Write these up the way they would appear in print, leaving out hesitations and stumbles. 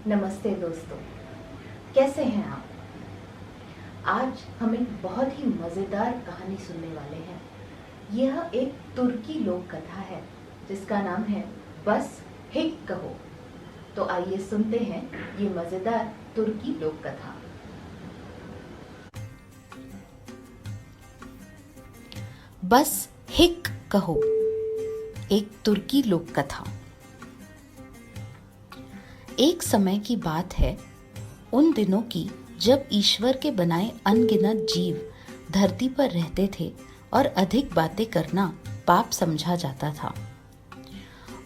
नमस्ते दोस्तों, कैसे हैं आप। आज हम एक बहुत ही मज़ेदार कहानी सुनने वाले हैं। यह एक तुर्की लोक कथा है जिसका नाम है बस हिक कहो। तो आइए सुनते हैं ये मज़ेदार तुर्की लोक कथा। बस हिक कहो, एक तुर्की लोक कथा। एक समय की बात है, उन दिनों की जब ईश्वर के बनाए अनगिनत जीव धरती पर रहते थे और अधिक बातें करना पाप समझा जाता था।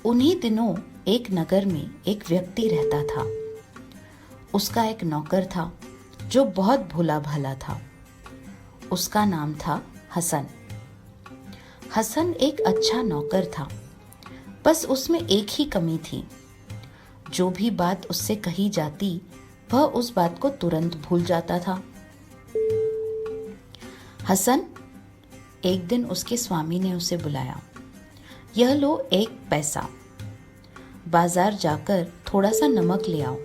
उन्हीं दिनों एक नगर में एक व्यक्ति रहता था। उसका एक नौकर था जो बहुत भोला भाला था। उसका नाम था हसन। हसन एक अच्छा नौकर था, बस उसमें एक ही कमी थी। जो भी बात उससे कही जाती वह उस बात को तुरंत भूल जाता था। हसन, एक दिन उसके स्वामी ने उसे बुलाया। यह लो 1 पैसा, बाजार जाकर थोड़ा सा नमक ले आओ।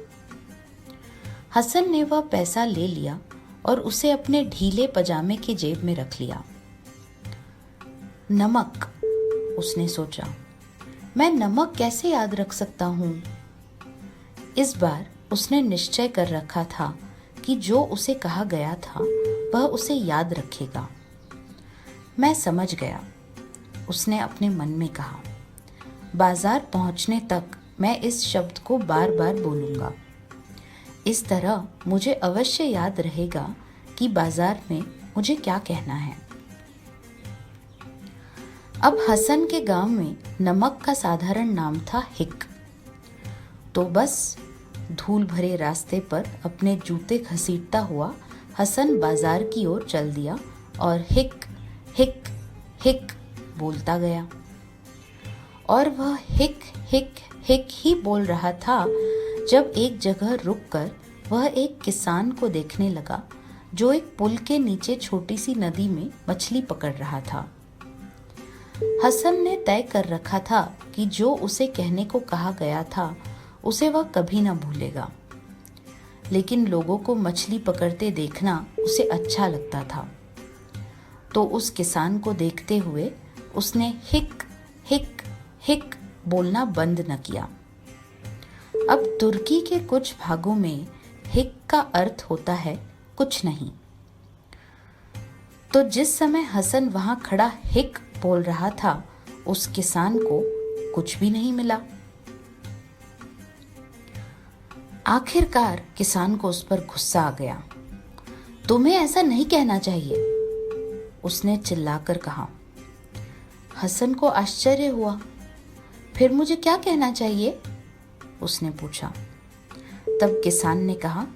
हसन ने वह पैसा ले लिया और उसे अपने ढीले पजामे की जेब में रख लिया। नमक, उसने सोचा, मैं नमक कैसे याद रख सकता हूं। इस बार उसने निश्चय कर रखा था कि जो उसे कहा गया था वह उसे याद रखेगा। मैं समझ गया, उसने अपने मन में कहा। बाजार पहुंचने तक मैं इस शब्द को बार बार बोलूंगा। इस तरह मुझे अवश्य याद रहेगा कि बाजार में मुझे क्या कहना है। अब हसन के गांव में नमक का साधारण नाम था हिक। तो बस धूल भरे रास्ते पर अपने जूते घसीटता हुआ हसन बाजार की ओर चल दिया और हिक हिक हिक बोलता गया। और वह हिक हिक हिक ही बोल रहा था जब एक जगह रुककर वह एक किसान को देखने लगा जो एक पुल के नीचे छोटी सी नदी में मछली पकड़ रहा था। हसन ने तय कर रखा था कि जो उसे कहने को कहा गया था उसे वह कभी न भूलेगा, लेकिन लोगों को मछली पकड़ते देखना उसे अच्छा लगता था। तो उस किसान को देखते हुए उसने हिक हिक हिक बोलना बंद न किया। अब तुर्की के कुछ भागों में हिक का अर्थ होता है कुछ नहीं। तो जिस समय हसन वहां खड़ा हिक बोल रहा था, उस किसान को कुछ भी नहीं मिला। आखिरकार किसान को उस पर गुस्सा आ गया। तुम्हें ऐसा नहीं कहना चाहिए, उसने चिल्लाकर कहा। हसन को आश्चर्य हुआ। फिर मुझे क्या कहना चाहिए, उसने पूछा। तब किसान ने कहा,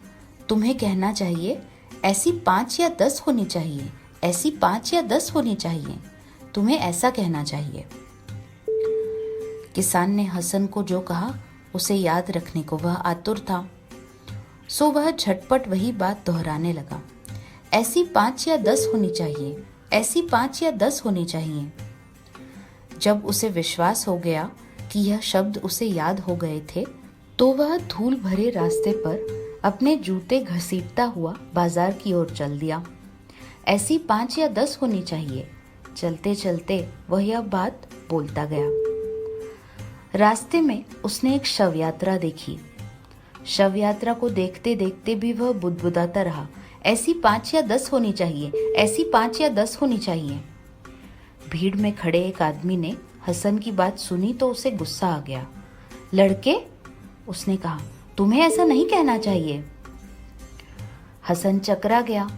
तुम्हें कहना चाहिए ऐसी 5 या 10 होनी चाहिए, ऐसी 5 या 10 होनी चाहिए, तुम्हें ऐसा कहना चाहिए। किसान ने हसन को जो कहा उसे याद रखने को वह आतुर था, सो वह झटपट वही बात दोहराने लगा। ऐसी 5 या 10 होनी चाहिए, ऐसी 5 या 10 होनी चाहिए। जब उसे विश्वास हो गया कि यह शब्द उसे याद हो गए थे, तो वह धूल भरे रास्ते पर अपने जूते घसीटता हुआ बाजार की ओर चल दिया। ऐसी 5 या 10 होनी चाहिए। चलते चलते वह यह बात बोलता गया। रास्ते में उसने एक शव यात्रा देखी। शव यात्रा को देखते देखते भी वह बुदबुदाता रहा, ऐसी 5 या 10 होनी चाहिए, ऐसी 5 या 10 होनी चाहिए। भीड़ में खड़े एक आदमी ने हसन की बात सुनी तो उसे गुस्सा आ गया। लड़के, उसने कहा, तुम्हें ऐसा नहीं कहना चाहिए। हसन चकरा गया।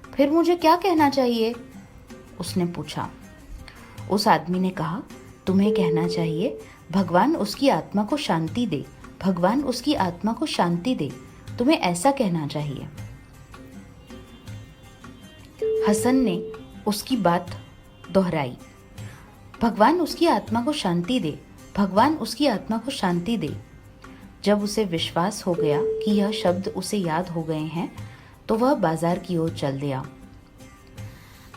फिर मुझे क्या कहना चाहिए, उसने पूछा। उस आदमी ने कहा, तुम्हें कहना चाहिए भगवान उसकी आत्मा को शांति दे, भगवान उसकी आत्मा को शांति दे, तुम्हें ऐसा कहना चाहिए। हसन ने उसकी बात दोहराई, भगवान उसकी आत्मा को शांति दे, भगवान उसकी आत्मा को शांति दे। जब उसे विश्वास हो गया कि यह शब्द उसे याद हो गए हैं, तो वह बाजार की ओर चल दिया।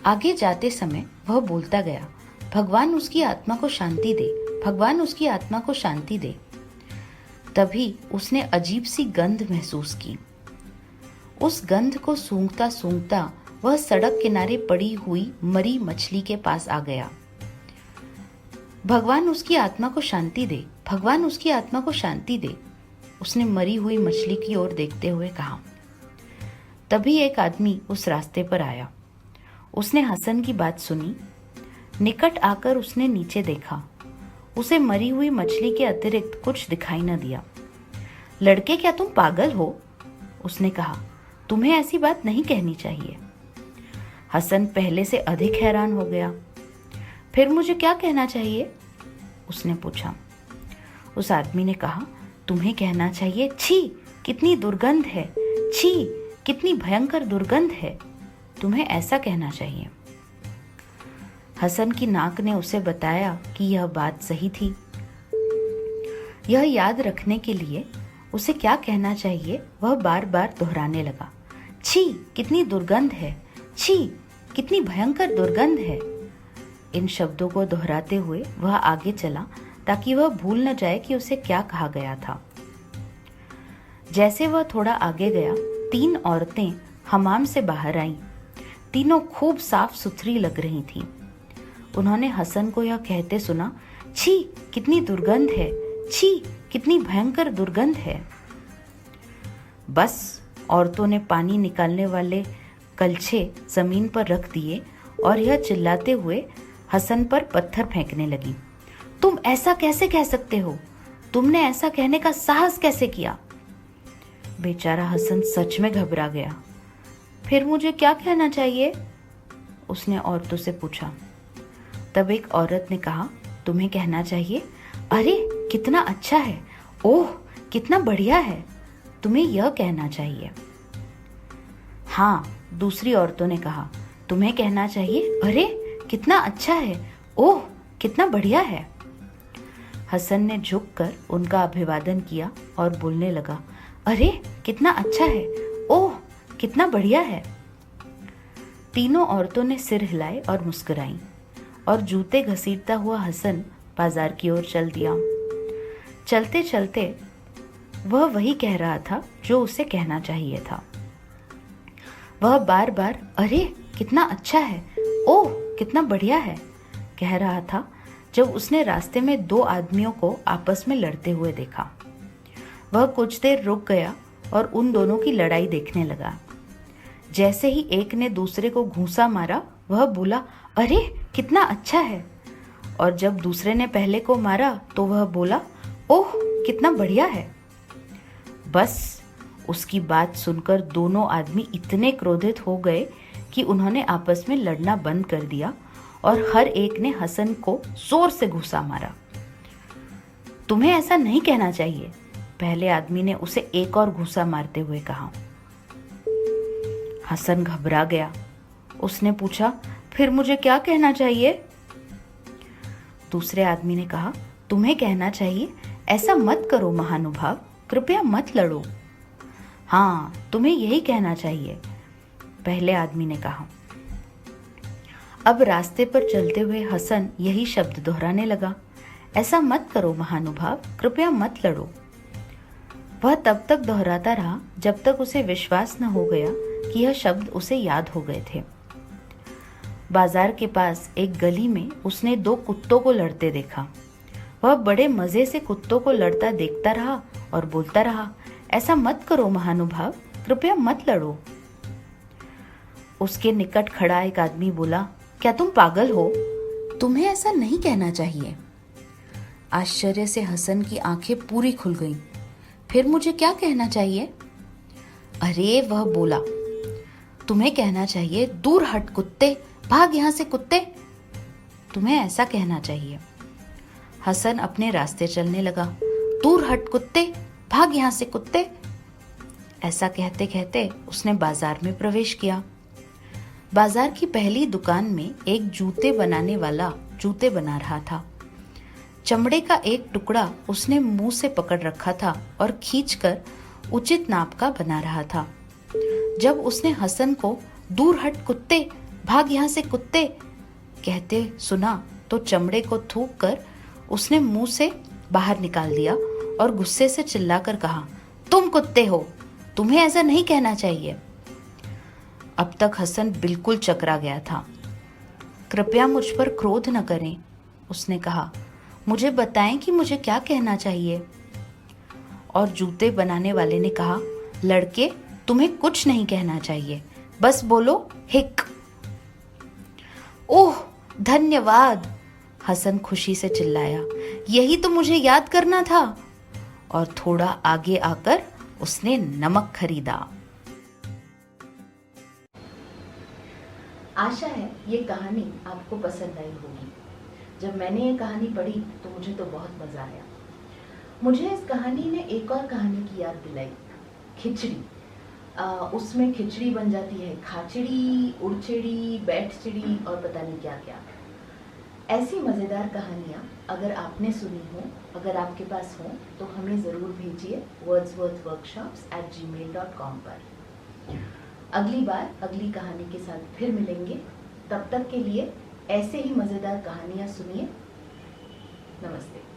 आगे जाते समय वह बोलता गया, भगवान उसकी आत्मा को शांति दे, भगवान उसकी आत्मा को शांति दे। तभी उसने अजीब सी गंध महसूस की। उस गंध को सूंघता सूंघता वह सड़क किनारे पड़ी हुई मरी मछली के पास आ गया। भगवान उसकी आत्मा को शांति दे, भगवान उसकी आत्मा को शांति दे, उसने मरी हुई मछली की ओर देखते हुए कहा। तभी एक आदमी उस रास्ते पर आया। उसने हसन की बात सुनी। निकट आकर उसने नीचे देखा। उसे मरी हुई मछली के अतिरिक्त कुछ दिखाई न दिया। लड़के, क्या तुम पागल हो? उसने कहा। तुम्हें ऐसी बात नहीं कहनी चाहिए। हसन पहले से अधिक हैरान हो गया। फिर मुझे क्या कहना चाहिए? उसने पूछा। उस आदमी ने कहा, तुम्हें कहना चाहिए, छी कितनी दुर्गंध है, छी कितनी भयंकर दुर्गंध है, तुम्हें ऐसा कहना चाहिए। हसन की नाक ने उसे बताया कि यह बात सही थी। यह याद रखने के लिए उसे क्या कहना चाहिए वह बार बार दोहराने लगा। छी कितनी दुर्गंध है, छी कितनी भयंकर दुर्गंध है। इन शब्दों को दोहराते हुए वह आगे चला ताकि वह भूल न जाए कि उसे क्या कहा गया था। जैसे वह थोड़ा आगे गया, 3 औरतें हमाम से बाहर आईं। तीनों खूब साफ सुथरी लग रही थीं। उन्होंने हसन को यह कहते सुना, छी कितनी दुर्गंध है, छी कितनी भयंकर दुर्गंध है। बस औरतों ने पानी निकालने वाले कलछे जमीन पर रख दिए और यह चिल्लाते हुए हसन पर पत्थर फेंकने लगी। तुम ऐसा कैसे कह सकते हो? तुमने ऐसा कहने का साहस कैसे किया? बेचारा हसन सच में घबरा गया। फिर मुझे क्या कहना चाहिए? उसने औरतों से पूछा। तब एक औरत ने कहा, तुम्हें कहना चाहिए, अरे कितना अच्छा है, ओह कितना बढ़िया है, तुम्हें यह कहना चाहिए। हाँ, दूसरी औरतों ने कहा, तुम्हें कहना चाहिए, अरे कितना अच्छा है, ओह कितना बढ़िया है। हसन ने झुककर उनका अभिवादन किया और बोलने लगा, अरे कितना अच्छा है, ओह कितना बढ़िया है। तीनों औरतों ने सिर हिलाए और मुस्कुराईं और जूते घसीटता हुआ हसन बाजार की ओर चल दिया। चलते चलते वह वही कह रहा था जो उसे कहना चाहिए था। वह बार बार अरे कितना अच्छा है, ओह कितना बढ़िया है कह रहा था जब उसने रास्ते में 2 आदमियों को आपस में लड़ते हुए देखा। वह कुछ देर रुक गया और उन दोनों की लड़ाई देखने लगा। जैसे ही एक ने दूसरे को घूंसा मारा, वह बोला, अरे कितना अच्छा है। और जब दूसरे ने पहले को मारा तो वह बोला, ओह कितना बढ़िया है। बस उसकी बात सुनकर दोनों आदमी इतने क्रोधित हो गए कि उन्होंने आपस में लड़ना बंद कर दिया और हर एक ने हसन को जोर से घूंसा मारा। तुम्हें ऐसा नहीं कहना चाहिए, पहले आदमी ने उसे एक और घूंसा मारते हुए कहा। हसन घबरा गया। उसने पूछा, फिर मुझे क्या कहना चाहिए? दूसरे आदमी ने कहा, तुम्हें कहना चाहिए, ऐसा मत करो महानुभाव, कृपया मत लड़ो। हाँ, तुम्हें यही कहना चाहिए, पहले आदमी ने कहा। अब रास्ते पर चलते हुए हसन यही शब्द दोहराने लगा, ऐसा मत करो महानुभाव, कृपया मत लड़ो। वह तब तक दोहराता रहा जब तक उसे विश्वास न हो गया कि यह शब्द उसे याद हो गए थे। बाजार के पास एक गली में उसने 2 कुत्तों को लड़ते देखा। वह बड़े मजे से कुत्तों को लड़ता देखता रहा और बोलता रहा, ऐसा मत करो महानुभाव, कृपया मत लड़ो। उसके निकट खड़ा एक आदमी बोला, क्या तुम पागल हो? तुम्हें ऐसा नहीं कहना चाहिए। आश्चर्य से हसन की आंखें पूरी खुल गईं। फिर मुझे क्या कहना चाहिए? अरे वह बोला, तुम्हें कहना चाहिए, दूर हट कुत्ते, भाग यहां से कुत्ते, तुम्हें ऐसा कहना चाहिए। हसन अपने रास्ते चलने लगा। दूर हट कुत्ते, भाग यहां से कुत्ते। ऐसा कहते कहते उसने बाजार में प्रवेश किया। बाजार की पहली दुकान में एक जूते बनाने वाला जूते बना रहा था। चमड़े का एक टुकड़ा उसने मुंह से पकड़ रखा था और खींचकर उचित नाप का बना रहा था। जब उसने हसन को दूर हट कुत्ते, भाग यहां से कुत्ते कहते सुना तो चमड़े को थूक कर उसने मुंह से बाहर निकाल दिया और गुस्से से चिल्लाकर कहा, तुम कुत्ते हो, तुम्हें ऐसा नहीं कहना चाहिए। अब तक हसन बिल्कुल चकरा गया था। कृपया मुझ पर क्रोध न करें, उसने कहा, मुझे बताएं कि मुझे क्या कहना चाहिए। और जूते बनाने वाले ने कहा, लड़के, तुम्हें कुछ नहीं कहना चाहिए, बस बोलो हिक। ओह धन्यवाद, हसन खुशी से चिल्लाया, यही तो मुझे याद करना था। और थोड़ा आगे आकर उसने नमक खरीदा। आशा है ये कहानी आपको पसंद आई होगी। जब मैंने ये कहानी पढ़ी तो मुझे तो बहुत मज़ा आया। मुझे इस कहानी ने एक और कहानी की याद दिलाई, खिचड़ी। उसमें खिचड़ी बन जाती है खाचड़ी, उड़चिड़ी, बैठचिड़ी और पता नहीं क्या क्या। ऐसी मज़ेदार कहानियाँ अगर आपने सुनी हो, अगर आपके पास हो, तो हमें ज़रूर भेजिए wordsworthworkshops@gmail.com पर। अगली बार अगली कहानी के साथ फिर मिलेंगे। तब तक के लिए ऐसे ही मज़ेदार कहानियाँ सुनिए। नमस्ते।